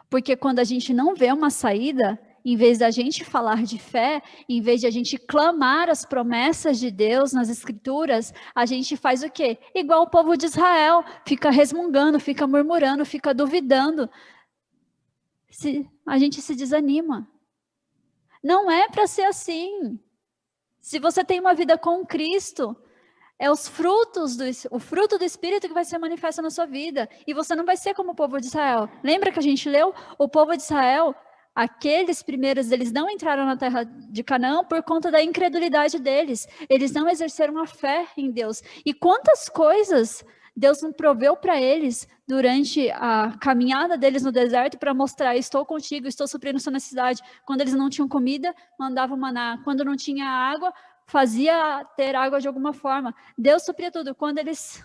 Porque quando a gente não vê uma saída, em vez da gente falar de fé, em vez de a gente clamar as promessas de Deus nas Escrituras, a gente faz o quê? Igual o povo de Israel, fica resmungando, fica murmurando, fica duvidando. A gente se desanima. Não é para ser assim. Se você tem uma vida com Cristo, é o fruto do Espírito que vai ser manifesto na sua vida. E você não vai ser como o povo de Israel. Lembra que a gente leu? O povo de Israel, aqueles primeiros, eles não entraram na terra de Canaã por conta da incredulidade deles. Eles não exerceram a fé em Deus. E quantas coisas Deus não proveu para eles durante a caminhada deles no deserto para mostrar: estou contigo, estou suprindo sua necessidade. Quando eles não tinham comida, mandavam maná. Quando não tinha água, fazia ter água de alguma forma. Deus supria tudo. Quando eles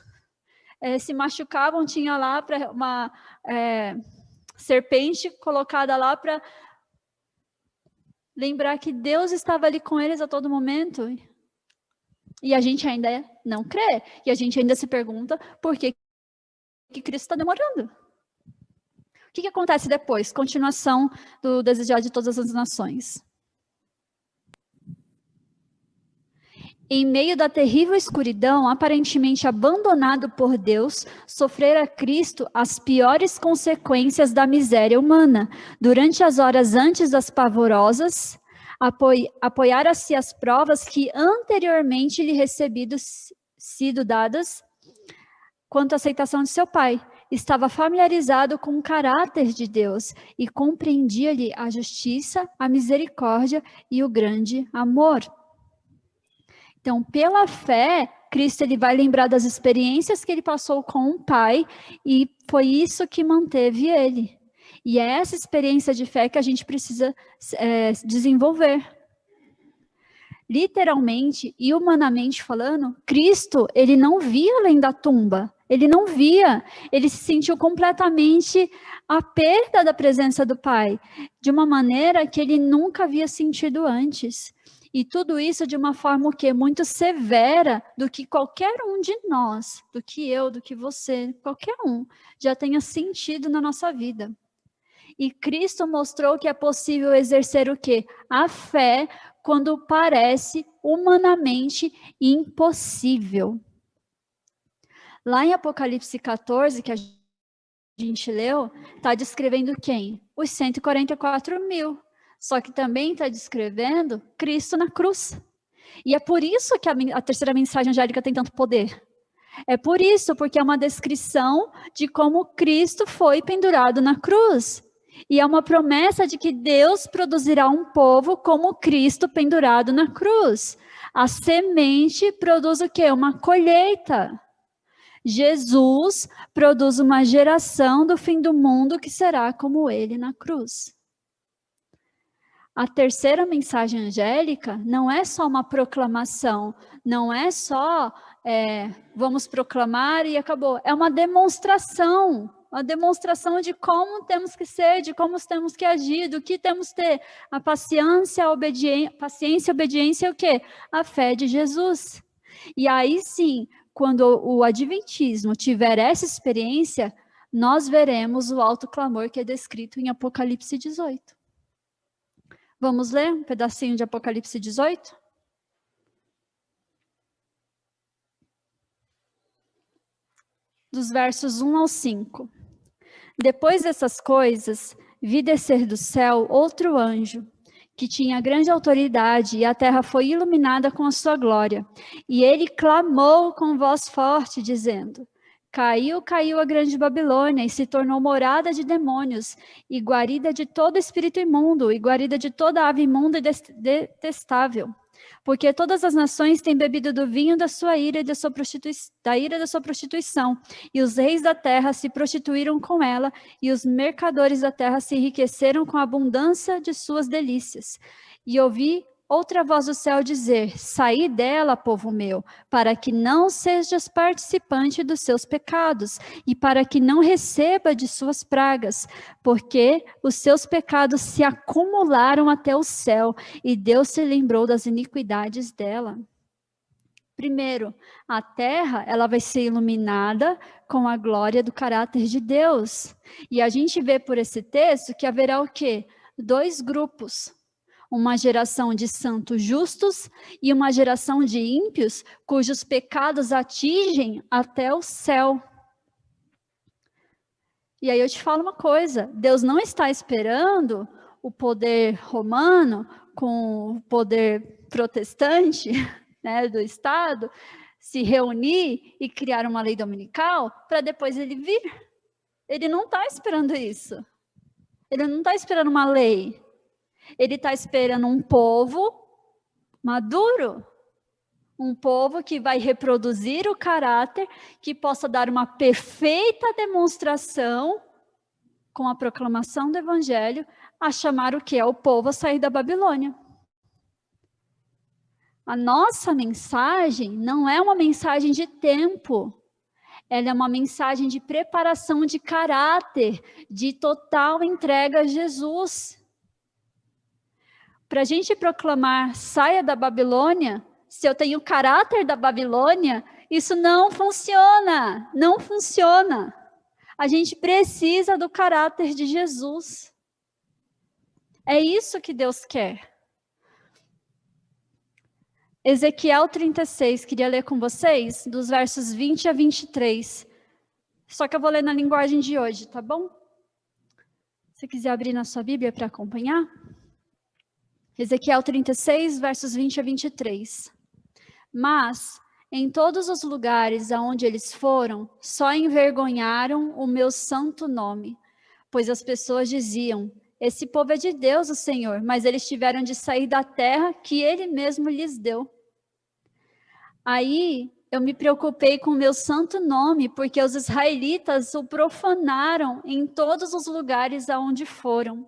se machucavam, tinha lá uma serpente colocada lá para lembrar que Deus estava ali com eles a todo momento. E a gente ainda não crê. E a gente ainda se pergunta por que Cristo está demorando. O que acontece depois? Continuação do Desejado de Todas as Nações. Em meio da terrível escuridão, aparentemente abandonado por Deus, sofrera Cristo as piores consequências da miséria humana. Durante as horas antes das pavorosas, apoiara-se as provas que anteriormente lhe sido dadas quanto à aceitação de seu Pai. Estava familiarizado com o caráter de Deus e compreendia-lhe a justiça, a misericórdia e o grande amor. Então, pela fé, Cristo ele vai lembrar das experiências que ele passou com o Pai, e foi isso que manteve ele. E é essa experiência de fé que a gente precisa desenvolver. Literalmente e humanamente falando, Cristo, ele não via além da tumba. Ele não via. Ele se sentiu completamente à perda da presença do Pai, de uma maneira que ele nunca havia sentido antes. E tudo isso de uma forma muito severa do que qualquer um de nós, do que eu, do que você, qualquer um, já tenha sentido na nossa vida. E Cristo mostrou que é possível exercer o quê? A fé quando parece humanamente impossível. Lá em Apocalipse 14, que a gente leu, está descrevendo quem? Os 144.000. Só que também está descrevendo Cristo na cruz. E é por isso que a terceira mensagem angélica tem tanto poder. É por isso, porque é uma descrição de como Cristo foi pendurado na cruz. E é uma promessa de que Deus produzirá um povo como Cristo pendurado na cruz. A semente produz o quê? Uma colheita. Jesus produz uma geração do fim do mundo que será como ele na cruz. A terceira mensagem angélica não é só uma proclamação, não é só vamos proclamar e acabou. É uma demonstração de como temos que ser, de como temos que agir, do que temos que ter. A paciência, a obediência e o quê? A fé de Jesus. E aí sim, quando o adventismo tiver essa experiência, nós veremos o alto clamor que é descrito em Apocalipse 18. Vamos ler um pedacinho de Apocalipse 18? Dos versos 1 ao 5. Depois dessas coisas, vi descer do céu outro anjo, que tinha grande autoridade, e a terra foi iluminada com a sua glória. E ele clamou com voz forte, dizendo: Caiu a grande Babilônia, e se tornou morada de demônios, e guarida de todo espírito imundo, e guarida de toda ave imunda e detestável. Porque todas as nações têm bebido do vinho da sua ira e da ira da sua prostituição, e os reis da terra se prostituíram com ela, e os mercadores da terra se enriqueceram com a abundância de suas delícias. E ouvi outra voz do céu dizer: Saí dela, povo meu, para que não sejas participante dos seus pecados, e para que não receba de suas pragas, porque os seus pecados se acumularam até o céu, e Deus se lembrou das iniquidades dela. Primeiro, a terra, ela vai ser iluminada com a glória do caráter de Deus. E a gente vê por esse texto que haverá o quê? 2 grupos. Uma geração de santos justos e uma geração de ímpios cujos pecados atingem até o céu. E aí eu te falo uma coisa, Deus não está esperando o poder romano com o poder protestante, né, do Estado se reunir e criar uma lei dominical para depois ele vir. Ele não está esperando isso. Ele não está esperando uma lei. Ele está esperando um povo maduro, um povo que vai reproduzir o caráter, que possa dar uma perfeita demonstração com a proclamação do evangelho, a chamar o que é o povo a sair da Babilônia. A nossa mensagem não é uma mensagem de tempo, ela é uma mensagem de preparação de caráter, de total entrega a Jesus. Para a gente proclamar saia da Babilônia, se eu tenho o caráter da Babilônia, isso não funciona, não funciona. A gente precisa do caráter de Jesus. É isso que Deus quer. Ezequiel 36, queria ler com vocês, dos versos 20 a 23. Só que eu vou ler na linguagem de hoje, tá bom? Se quiser abrir na sua Bíblia para acompanhar. Ezequiel 36, versos 20 a 23. Mas, em todos os lugares aonde eles foram, só envergonharam o meu santo nome. Pois as pessoas diziam, esse povo é de Deus, o Senhor, mas eles tiveram de sair da terra que Ele mesmo lhes deu. Aí, eu me preocupei com o meu santo nome, porque os israelitas o profanaram em todos os lugares aonde foram.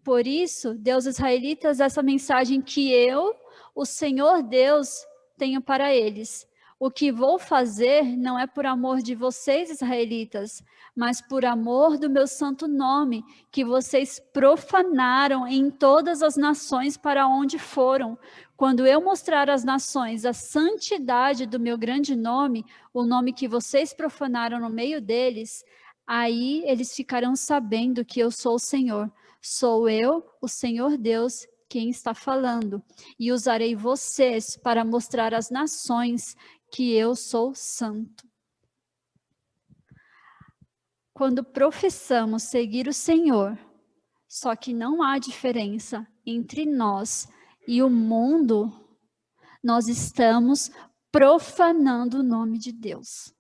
Por isso, Deus israelitas, essa mensagem que eu, o Senhor Deus, tenho para eles. O que vou fazer não é por amor de vocês, israelitas, mas por amor do meu santo nome, que vocês profanaram em todas as nações para onde foram. Quando eu mostrar às nações a santidade do meu grande nome, o nome que vocês profanaram no meio deles, aí eles ficarão sabendo que eu sou o Senhor. Sou eu, o Senhor Deus, quem está falando. E usarei vocês para mostrar às nações que eu sou santo. Quando professamos seguir o Senhor, só que não há diferença entre nós e o mundo, nós estamos profanando o nome de Deus.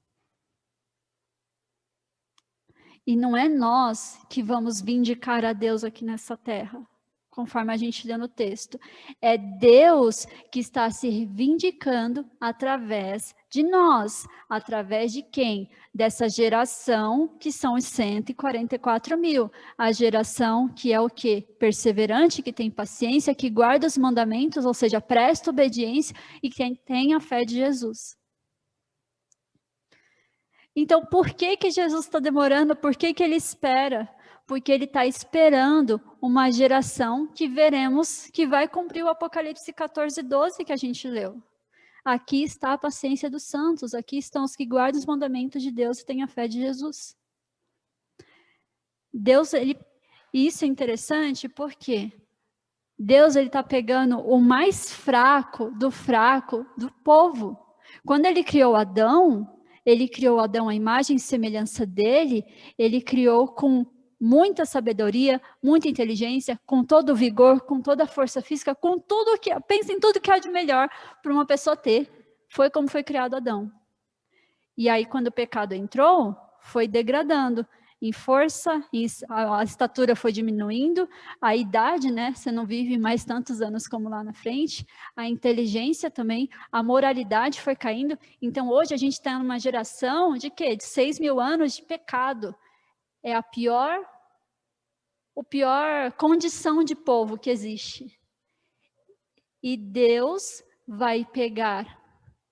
E não é nós que vamos vindicar a Deus aqui nessa terra, conforme a gente lê no texto. É Deus que está se vindicando através de nós. Através de quem? Dessa geração que são os 144 mil. A geração que é o quê? Perseverante, que tem paciência, que guarda os mandamentos, ou seja, presta obediência e que tem a fé de Jesus. Então, por que Jesus está demorando? Por que ele espera? Porque ele está esperando uma geração que veremos que vai cumprir o Apocalipse 14, 12 que a gente leu. Aqui está a paciência dos santos, aqui estão os que guardam os mandamentos de Deus e têm a fé de Jesus. Isso é interessante porque Deus está pegando o mais fraco do povo. Quando ele criou Adão à imagem e semelhança dele, ele criou com muita sabedoria, muita inteligência, com todo o vigor, com toda a força física, com tudo que... Pensa em tudo que há de melhor para uma pessoa ter. Foi como foi criado Adão. E aí, quando o pecado entrou, foi degradando. Em força, a estatura foi diminuindo, a idade, né? Você não vive mais tantos anos como lá na frente, a inteligência também, a moralidade foi caindo. Então, hoje a gente está numa geração de quê? De 6 mil anos de pecado. É a pior condição de povo que existe. E Deus vai pegar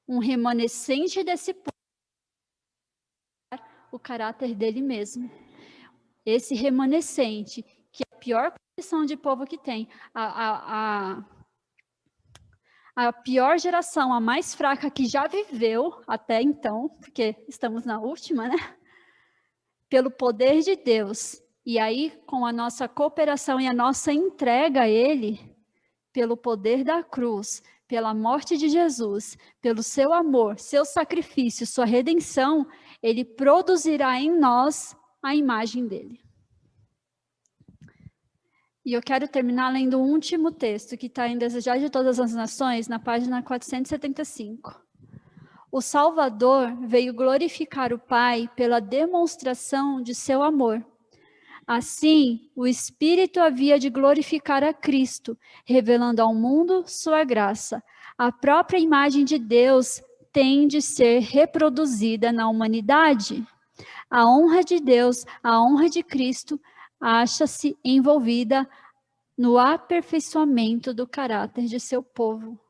um remanescente desse povo, o caráter dele mesmo. Esse remanescente, que é a pior condição de povo que tem, a pior geração, a mais fraca que já viveu até então, porque estamos na última, né? Pelo poder de Deus, e aí com a nossa cooperação e a nossa entrega a Ele, pelo poder da cruz, pela morte de Jesus, pelo seu amor, seu sacrifício, sua redenção, Ele produzirá em nós a imagem dele. E eu quero terminar lendo o último texto, que está em Desejar de Todas as Nações, na página 475. O Salvador veio glorificar o Pai pela demonstração de seu amor. Assim, o Espírito havia de glorificar a Cristo, revelando ao mundo sua graça. A própria imagem de Deus tem de ser reproduzida na humanidade. A honra de Deus, a honra de Cristo, acha-se envolvida no aperfeiçoamento do caráter de seu povo.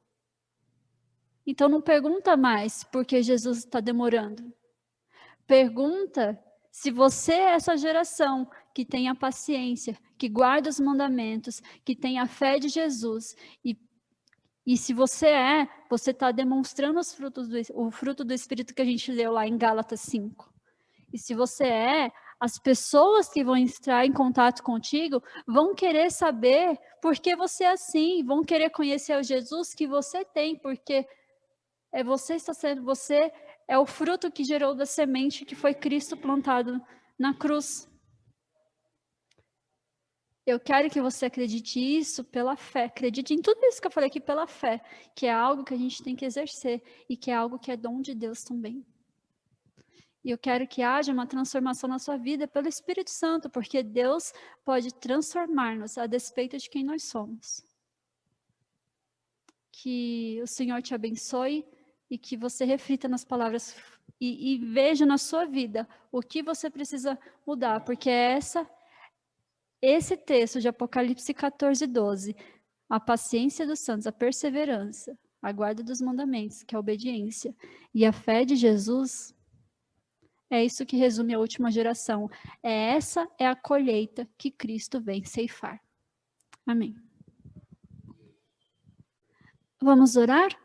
Então não pergunta mais por que Jesus está demorando. Pergunta se você é essa geração que tem a paciência, que guarda os mandamentos, que tem a fé de Jesus. E se você está demonstrando o fruto do Espírito que a gente leu lá em Gálatas 5. E se você as pessoas que vão entrar em contato contigo vão querer saber por que você é assim, vão querer conhecer o Jesus que você tem, porque você é o fruto que gerou da semente que foi Cristo plantado na cruz. Eu quero que você acredite isso pela fé, acredite em tudo isso que eu falei aqui pela fé, que é algo que a gente tem que exercer e que é algo que é dom de Deus também. E eu quero que haja uma transformação na sua vida pelo Espírito Santo, porque Deus pode transformar-nos a despeito de quem nós somos. Que o Senhor te abençoe e que você reflita nas palavras e veja na sua vida o que você precisa mudar, porque esse texto de Apocalipse 14, 12, a paciência dos santos, a perseverança, a guarda dos mandamentos, que é a obediência, e a fé de Jesus, é isso que resume a última geração. Essa é a colheita que Cristo vem ceifar. Amém. Vamos orar?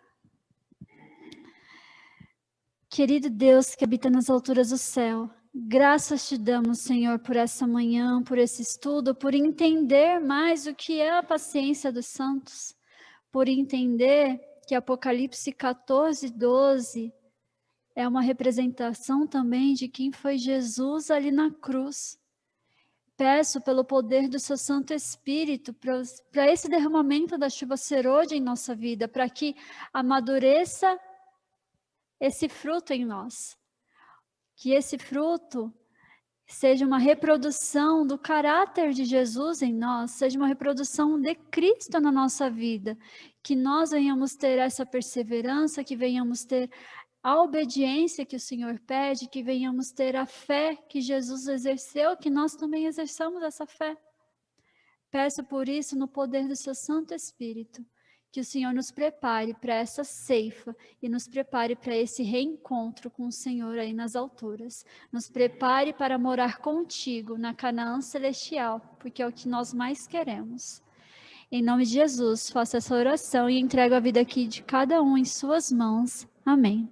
Querido Deus que habita nas alturas do céu, graças te damos, Senhor, por essa manhã, por esse estudo, por entender mais o que é a paciência dos santos, por entender que Apocalipse 14, 12 é uma representação também de quem foi Jesus ali na cruz. Peço pelo poder do seu Santo Espírito para esse derramamento da chuva serôdia em nossa vida, para que amadureça esse fruto em nós. Que esse fruto seja uma reprodução do caráter de Jesus em nós, seja uma reprodução de Cristo na nossa vida. Que nós venhamos ter essa perseverança, que venhamos ter a obediência que o Senhor pede, que venhamos ter a fé que Jesus exerceu, que nós também exerçamos essa fé. Peço por isso, no poder do seu Santo Espírito, que o Senhor nos prepare para essa ceifa e nos prepare para esse reencontro com o Senhor aí nas alturas. Nos prepare para morar contigo na Canaã celestial, porque é o que nós mais queremos. Em nome de Jesus, faço essa oração e entrego a vida aqui de cada um em suas mãos. Amém.